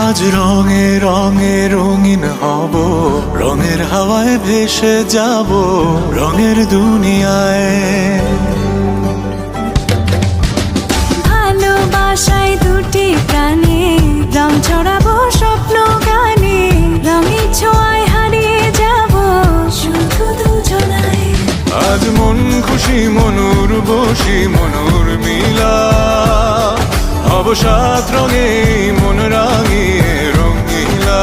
আজ রঙে রঙে রঙিন হব, রঙের হাওয়ায় ভেসে যাব রঙের দুনিয়ায়। ভালোবাসায় দুটি প্রাণে রং ছড়াবো স্বপ্ন গানে, রঙের ছোঁয়ায় হারিয়ে যাব শুধু দুজনায়। আজ মন খুশি মনুর বসি মনুর মিলা, অবসাদ রঙে মন রাঙিয়ে রঙিলা।